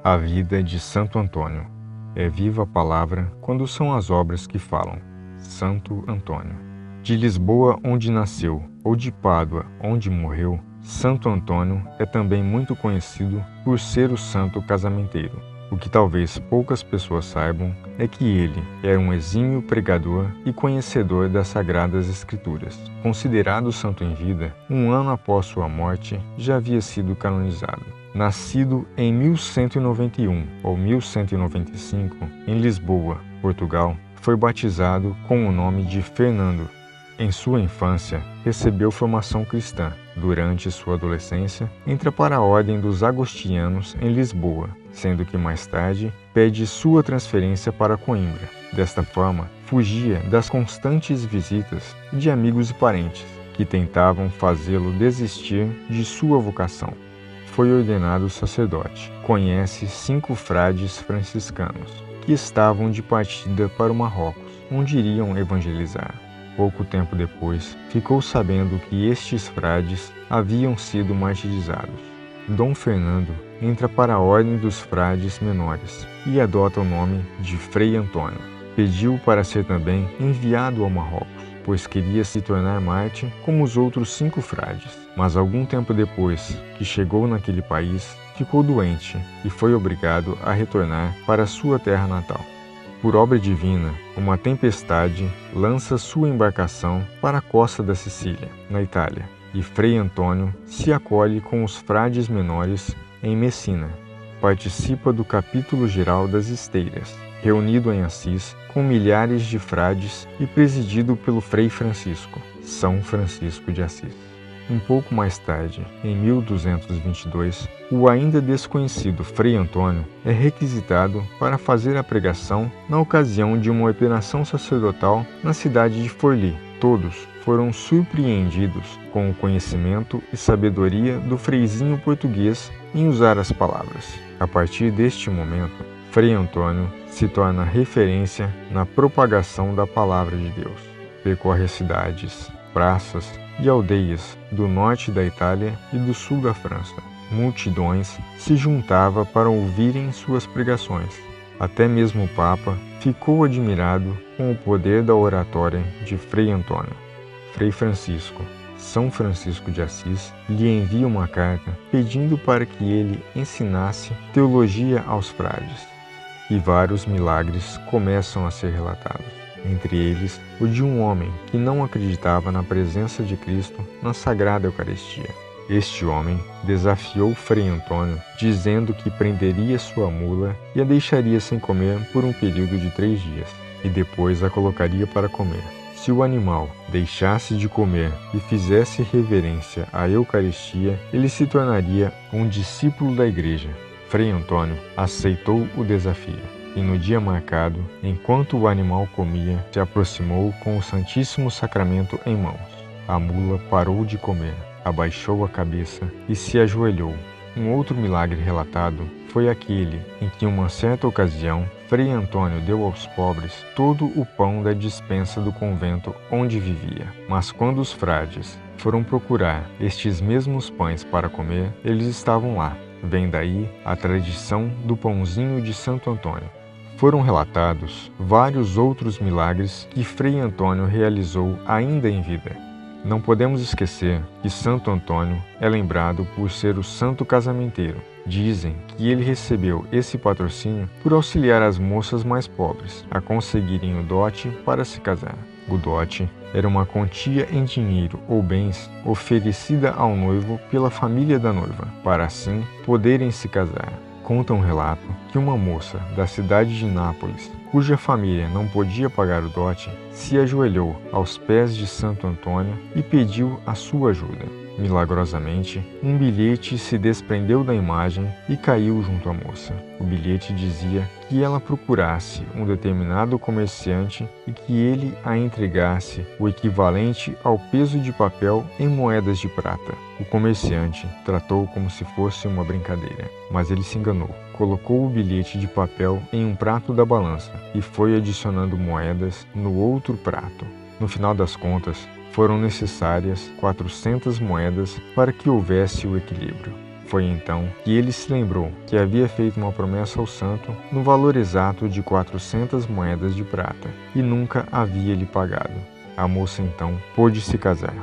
A vida de Santo Antônio. É viva a palavra quando são as obras que falam. Santo Antônio. De Lisboa, onde nasceu, ou de Pádua, onde morreu, Santo Antônio é também muito conhecido por ser o santo casamenteiro. O que talvez poucas pessoas saibam é que ele era um exímio pregador e conhecedor das Sagradas Escrituras. Considerado santo em vida, um ano após sua morte, já havia sido canonizado. Nascido em 1191 ou 1195, em Lisboa, Portugal, foi batizado com o nome de Fernando. Em sua infância, recebeu formação cristã. Durante sua adolescência, entra para a Ordem dos Agostinianos em Lisboa, sendo que mais tarde pede sua transferência para Coimbra. Desta forma, fugia das constantes visitas de amigos e parentes, que tentavam fazê-lo desistir de sua vocação. Foi ordenado sacerdote. Conhece 5 frades franciscanos, que estavam de partida para o Marrocos, onde iriam evangelizar. Pouco tempo depois, ficou sabendo que estes frades haviam sido martirizados. Dom Fernando entra para a Ordem dos Frades Menores e adota o nome de Frei Antônio. Pediu para ser também enviado ao Marrocos, pois queria se tornar mártir como os outros 5 frades. Mas algum tempo depois que chegou naquele país, ficou doente e foi obrigado a retornar para sua terra natal. Por obra divina, uma tempestade lança sua embarcação para a costa da Sicília, na Itália, e Frei Antônio se acolhe com os frades menores em Messina. Participa do capítulo geral das Esteiras, reunido em Assis com milhares de frades e presidido pelo Frei Francisco, São Francisco de Assis. Um pouco mais tarde, em 1222, o ainda desconhecido Frei Antônio é requisitado para fazer a pregação na ocasião de uma ordenação sacerdotal na cidade de Forli. Todos foram surpreendidos com o conhecimento e sabedoria do freizinho português em usar as palavras. A partir deste momento, Frei Antônio se torna referência na propagação da palavra de Deus. Percorre as cidades, praças e aldeias do norte da Itália e do sul da França. Multidões se juntavam para ouvirem suas pregações. Até mesmo o Papa ficou admirado com o poder da oratória de Frei Antônio. Frei Francisco, São Francisco de Assis, lhe envia uma carta pedindo para que ele ensinasse teologia aos frades. E vários milagres começam a ser relatados. Entre eles, o de um homem que não acreditava na presença de Cristo na Sagrada Eucaristia. Este homem desafiou Frei Antônio, dizendo que prenderia sua mula e a deixaria sem comer por um período de 3 dias, e depois a colocaria para comer. Se o animal deixasse de comer e fizesse reverência à Eucaristia, ele se tornaria um discípulo da Igreja. Frei Antônio aceitou o desafio. E no dia marcado, enquanto o animal comia, se aproximou com o Santíssimo Sacramento em mãos. A mula parou de comer, abaixou a cabeça e se ajoelhou. Um outro milagre relatado foi aquele em que, em uma certa ocasião, Frei Antônio deu aos pobres todo o pão da despensa do convento onde vivia. Mas quando os frades foram procurar estes mesmos pães para comer, eles estavam lá. Vem daí a tradição do pãozinho de Santo Antônio. Foram relatados vários outros milagres que Frei Antônio realizou ainda em vida. Não podemos esquecer que Santo Antônio é lembrado por ser o santo casamenteiro. Dizem que ele recebeu esse patrocínio por auxiliar as moças mais pobres a conseguirem o dote para se casar. O dote era uma quantia em dinheiro ou bens oferecida ao noivo pela família da noiva, para assim poderem se casar. Conta um relato que uma moça da cidade de Nápoles, cuja família não podia pagar o dote, se ajoelhou aos pés de Santo Antônio e pediu a sua ajuda. Milagrosamente, um bilhete se desprendeu da imagem e caiu junto à moça. O bilhete dizia que ela procurasse um determinado comerciante e que ele a entregasse o equivalente ao peso de papel em moedas de prata. O comerciante tratou como se fosse uma brincadeira, mas ele se enganou. Colocou o bilhete de papel em um prato da balança e foi adicionando moedas no outro prato. No final das contas, foram necessárias 400 moedas para que houvesse o equilíbrio. Foi então que ele se lembrou que havia feito uma promessa ao santo no valor exato de 400 moedas de prata e nunca havia lhe pagado. A moça então pôde se casar.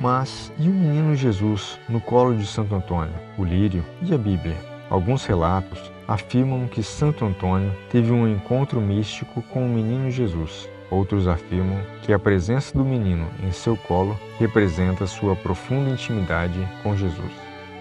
Mas e o menino Jesus no colo de Santo Antônio, o lírio e a Bíblia? Alguns relatos afirmam que Santo Antônio teve um encontro místico com o menino Jesus. Outros afirmam que a presença do menino em seu colo representa sua profunda intimidade com Jesus.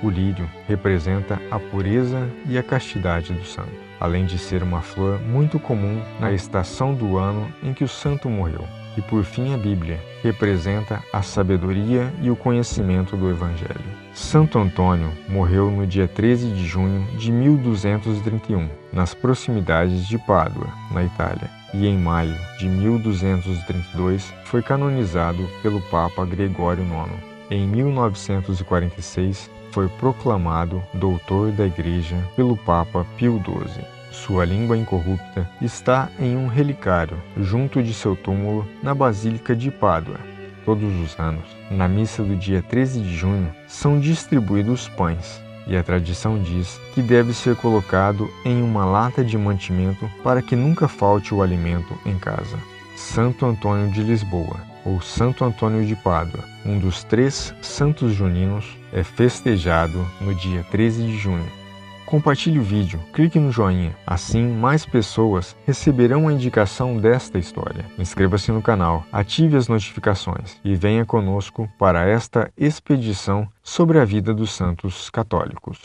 O lírio representa a pureza e a castidade do santo, além de ser uma flor muito comum na estação do ano em que o santo morreu. E por fim a Bíblia representa a sabedoria e o conhecimento do Evangelho. Santo Antônio morreu no dia 13 de junho de 1231, nas proximidades de Pádua, na Itália, e em maio de 1232 foi canonizado pelo Papa Gregório IX. Em 1946 foi proclamado doutor da Igreja pelo Papa Pio XII. Sua língua incorrupta está em um relicário, junto de seu túmulo, na Basílica de Pádua. Todos os anos, na missa do dia 13 de junho, são distribuídos pães, e a tradição diz que deve ser colocado em uma lata de mantimento para que nunca falte o alimento em casa. Santo Antônio de Lisboa, ou Santo Antônio de Pádua, um dos 3 santos juninos, é festejado no dia 13 de junho. Compartilhe o vídeo, clique no joinha, assim mais pessoas receberão a indicação desta história. Inscreva-se no canal, ative as notificações e venha conosco para esta expedição sobre a vida dos santos católicos.